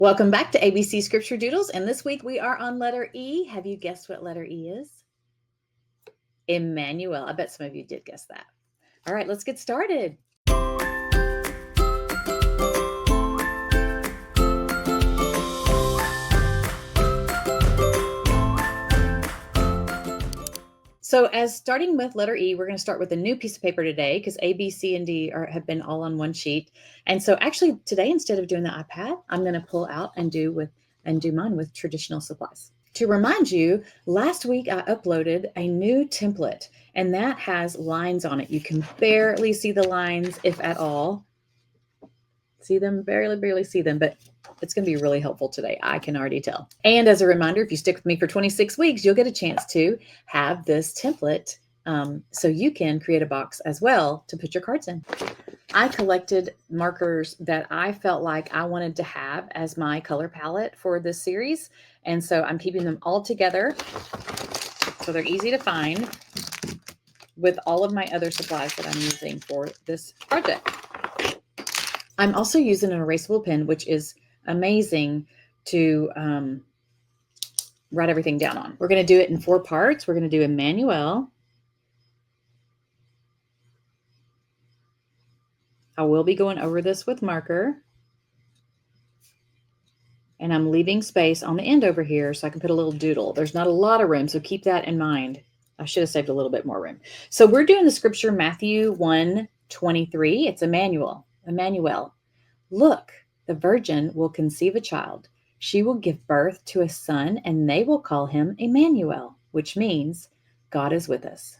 Welcome back to ABC Scripture Doodles, and this week we are on letter E. Have you guessed what letter E is? Emmanuel. I bet some of you did guess that. All right, let's get started. So as starting with letter E, we're going to start with a new piece of paper today because A, B, C, and D have been all on one sheet. And so actually today, instead of doing the iPad, I'm going to pull out and do mine with traditional supplies. To remind you, last week I uploaded a new template and that has lines on it. You can barely see the lines, if at all. See them? Barely see them, but it's going to be really helpful today. I can already tell. And as a reminder, if you stick with me for 26 weeks, you'll get a chance to have this template so you can create a box as well to put your cards in. I collected markers that I felt like I wanted to have as my color palette for this series. And so I'm keeping them all together so they're easy to find with all of my other supplies that I'm using for this project. I'm also using an erasable pen, which is amazing to write everything down on. We're going to do it in 4 parts. We're going to do Emmanuel. I will be going over this with marker. And I'm leaving space on the end over here so I can put a little doodle. There's not a lot of room, so keep that in mind. I should have saved a little bit more room. So we're doing the scripture Matthew 1:23. It's Emmanuel. Emmanuel. Look, the virgin will conceive a child. She will give birth to a son, and they will call him Emmanuel, which means God is with us.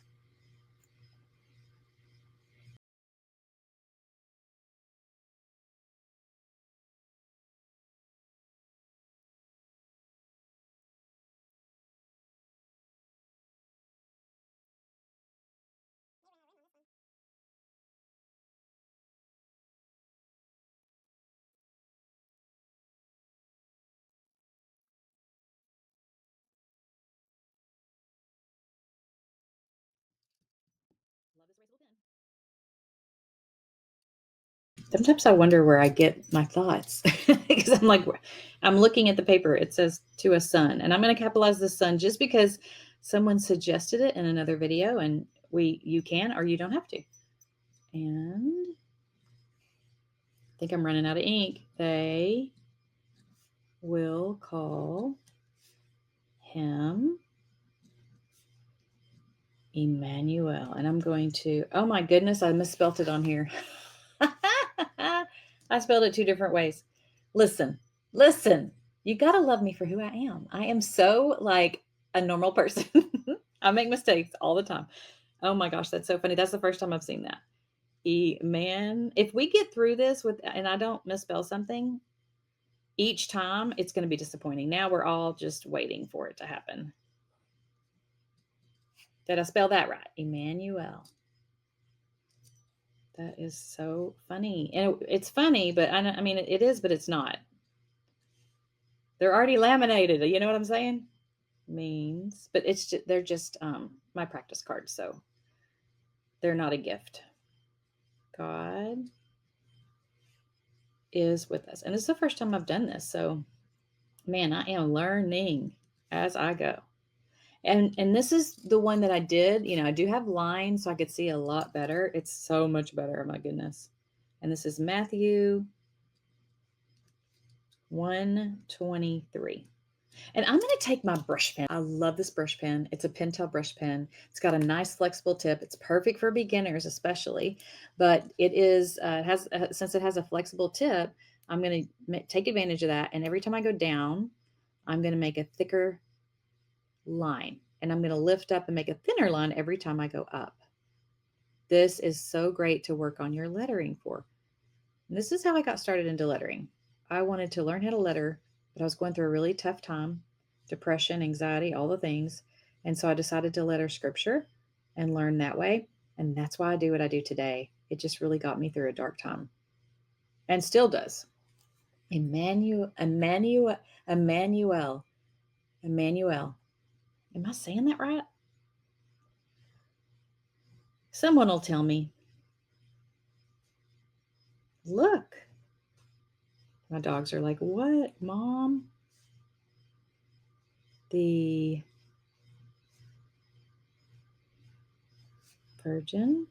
Love this erasable pen. Sometimes I wonder where I get my thoughts because I'm looking at the paper. It says to a son, and I'm going to capitalize the son just because someone suggested it in another video, and you can or you don't have to. And I think I'm running out of ink. They will call him Emmanuel. And I'm going to, oh my goodness, I misspelled it on here. I spelled it 2 different ways. Listen, you got to love me for who I am. I am so like a normal person. I make mistakes all the time. Oh my gosh, that's so funny. That's the first time I've seen that. If we get through this and I don't misspell something each time, it's going to be disappointing. Now we're all just waiting for it to happen. Did I spell that right? Emmanuel. That is so funny. And it's funny, but I mean, it is, but it's not. They're already laminated. You know what I'm saying? Means, but they're just my practice cards. So they're not a gift. God is with us. And this is the first time I've done this. So man, I am learning as I go. And this is the one that I did. You know, I do have lines so I could see a lot better. It's so much better. Oh my goodness. And this is Matthew 1:23. And I'm going to take my brush pen. I love this brush pen. It's a Pentel brush pen. It's got a nice flexible tip. It's perfect for beginners, especially. But since it has a flexible tip, I'm going to take advantage of that. And every time I go down, I'm going to make a thicker line. And I'm going to lift up and make a thinner line every time I go up. This is so great to work on your lettering for. And this is how I got started into lettering. I wanted to learn how to letter, but I was going through a really tough time, depression, anxiety, all the things. And so I decided to letter scripture and learn that way. And that's why I do what I do today. It just really got me through a dark time and still does. Emmanuel. Am I saying that right? Someone will tell me. Look, My dogs are like, what, Mom? The Virgin.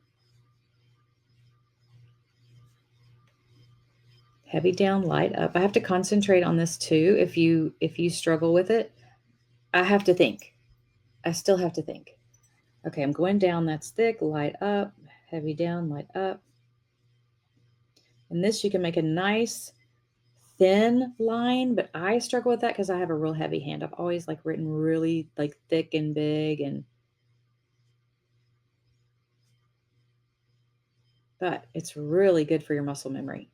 Heavy down, light up. I have to concentrate on this too. If you struggle with it, I have to think. I still have to think. Okay, I'm going down. That's thick, light up, heavy down, light up. And this you can make a nice thin line, but I struggle with that because I have a real heavy hand. I've always like written really like thick and big, but it's really good for your muscle memory.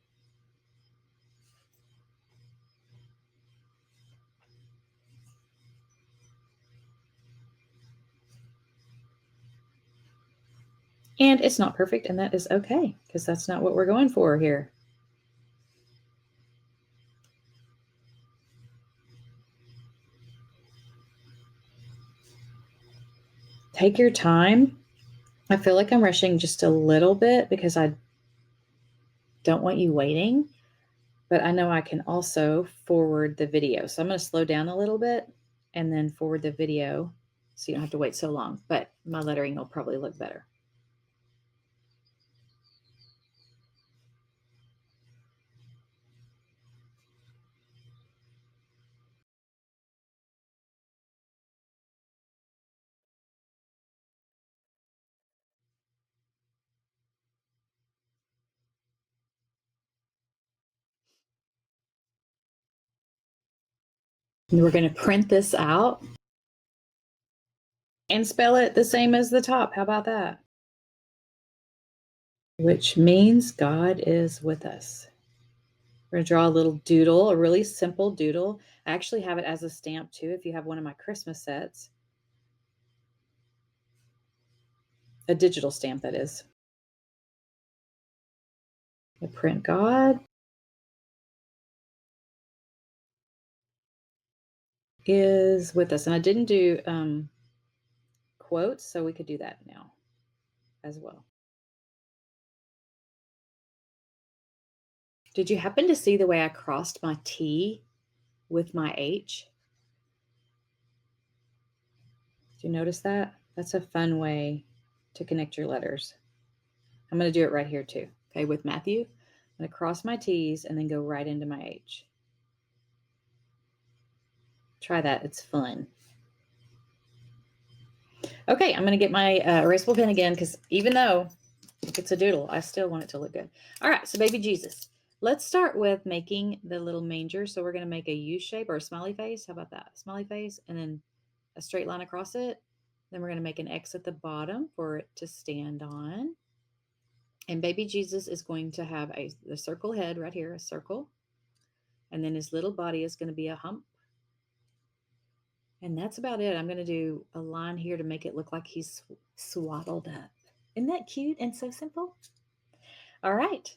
And it's not perfect, and that is okay because that's not what we're going for here. Take your time. I feel like I'm rushing just a little bit because I don't want you waiting, but I know I can also forward the video. So I'm going to slow down a little bit and then forward the video so you don't have to wait so long, but my lettering will probably look better. And we're going to print this out and spell it the same as the top. How about that? Which means God is with us. We're going to draw a little doodle, a really simple doodle. I actually have it as a stamp too if you have one of my Christmas sets. A digital stamp, that is. I print God is with us. And I didn't do quotes, so we could do that now as well. Did you happen to see the way I crossed my T with my H? Did you notice that? That's a fun way to connect your letters. I'm going to do it right here too. Okay, with Matthew, I'm going to cross my T's and then go right into my H. Try that. It's fun. Okay, I'm going to get my erasable pen again because even though it's a doodle, I still want it to look good. All right, so baby Jesus. Let's start with making the little manger. So we're going to make a U shape or a smiley face. How about that? Smiley face and then a straight line across it. Then we're going to make an X at the bottom for it to stand on. And baby Jesus is going to have the circle head right here, a circle. And then his little body is going to be a hump. And that's about it. I'm going to do a line here to make it look like he's swaddled up. Isn't that cute and so simple? All right.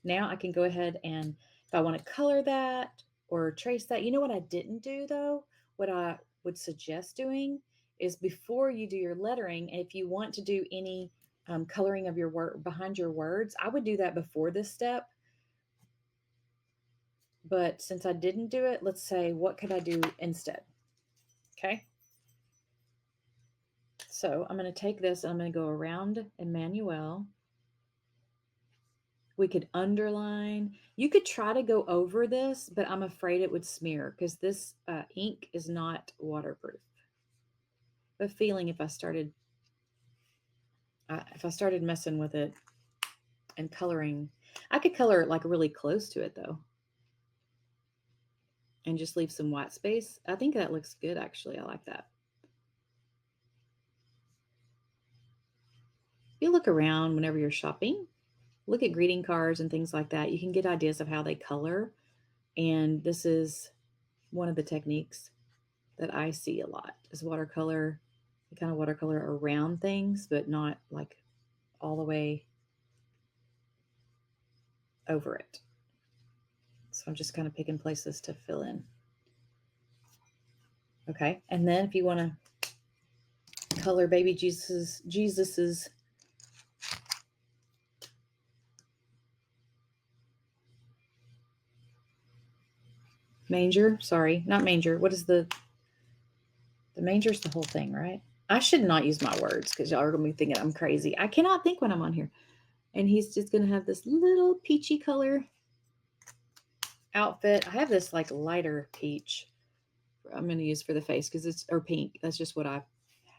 Now I can go ahead and if I want to color that or trace that, you know what I didn't do though? What I would suggest doing is before you do your lettering, if you want to do any coloring of your word behind your words, I would do that before this step. But since I didn't do it, let's say, what could I do instead? Okay. So I'm going to take this and I'm going to go around Emmanuel. We could underline. You could try to go over this, but I'm afraid it would smear because this ink is not waterproof. A feeling if I started messing with it and coloring, I could color like really close to it though, and just leave some white space. I think that looks good actually. I like that. If you look around whenever you're shopping, look at greeting cards and things like that. You can get ideas of how they color, and this is one of the techniques that I see a lot is watercolor, the kind of watercolor around things, but not like all the way over it. So I'm just kind of picking places to fill in. Okay. And then if you want to color baby Jesus's manger. Sorry, not manger. What is the manger's the whole thing, right? I should not use my words because y'all are going to be thinking I'm crazy. I cannot think when I'm on here. And he's just going to have this little peachy color outfit. I have this like lighter peach I'm going to use for the face because it's, or pink. That's just what I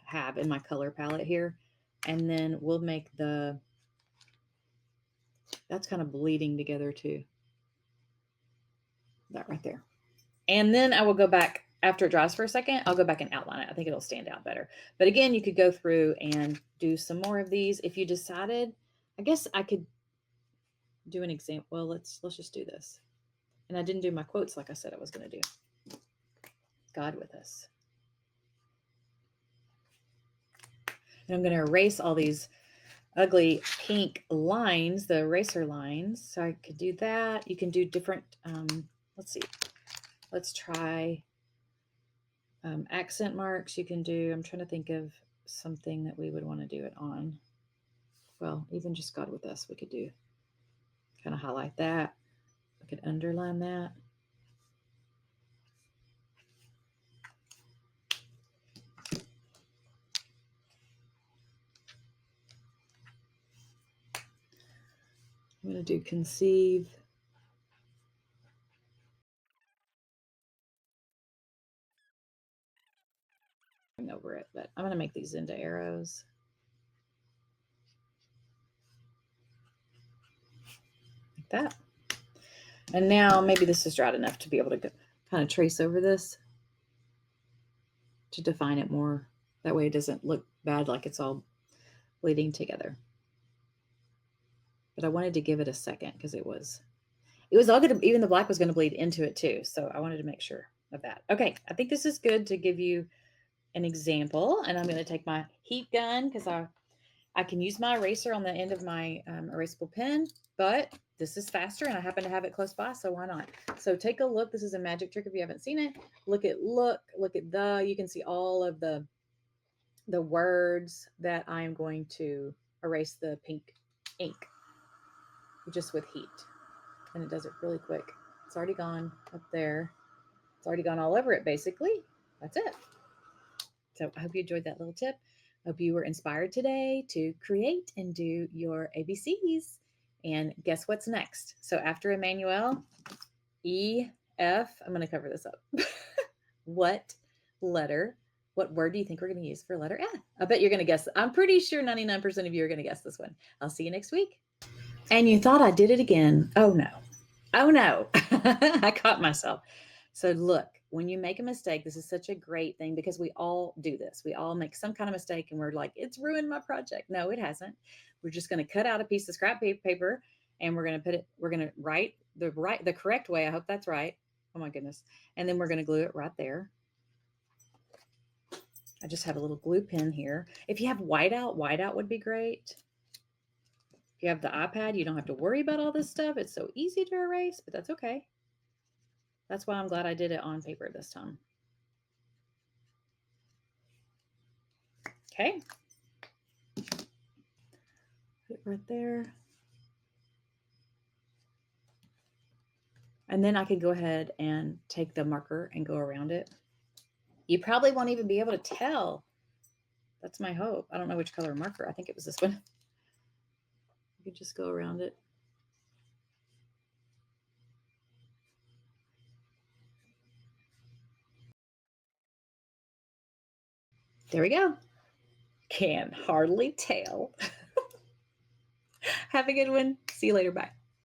have in my color palette here. And then we'll make that's kind of bleeding together too. That right there. And then I will go back after it dries for a second. I'll go back and outline it. I think it'll stand out better. But again, you could go through and do some more of these. If you decided, I guess I could do an example. Well, let's just do this. And I didn't do my quotes like I said I was going to do. God with us. And I'm going to erase all these ugly pink lines, the eraser lines. So I could do that. You can do different, let's see. Let's try accent marks. You can do, I'm trying to think of something that we would want to do it on. Well, even just God with us, we could do, kind of highlight that. We could underline that. I'm going to do conceive. Over it, but I'm going to make these into arrows. Like that. And now maybe this is dried enough to be able to kind of trace over this to define it more. That way it doesn't look bad like it's all bleeding together. But I wanted to give it a second because it was all good. Even the black was going to bleed into it too. So I wanted to make sure of that. Okay. I think this is good to give you an example. And I'm going to take my heat gun because I can use my eraser on the end of my erasable pen, but this is faster and I happen to have it close by. So why not? So take a look. This is a magic trick. If you haven't seen it, look at you can see all of the words that I'm going to erase the pink ink just with heat. And it does it really quick. It's already gone up there. It's already gone all over it, basically. That's it. So I hope you enjoyed that little tip. I hope you were inspired today to create and do your ABCs. And guess what's next? So after Emmanuel, E, F, I'm going to cover this up. What word do you think we're going to use for letter F? I bet you're going to guess. I'm pretty sure 99% of you are going to guess this one. I'll see you next week. And you thought I did it again. Oh, no. Oh, no. I caught myself. So look, when you make a mistake, this is such a great thing because we all do this. We all make some kind of mistake and we're like, it's ruined my project. No, it hasn't. We're just going to cut out a piece of scrap paper and we're going to write the correct way. I hope that's right. Oh my goodness. And then we're going to glue it right there. I just have a little glue pen here. If you have whiteout would be great. If you have the iPad, you don't have to worry about all this stuff. It's so easy to erase, but that's okay. That's why I'm glad I did it on paper this time. Okay. Put it right there. And then I could go ahead and take the marker and go around it. You probably won't even be able to tell. That's my hope. I don't know which color marker. I think it was this one. You could just go around it. There we go. Can hardly tell. Have a good one. See you later. Bye.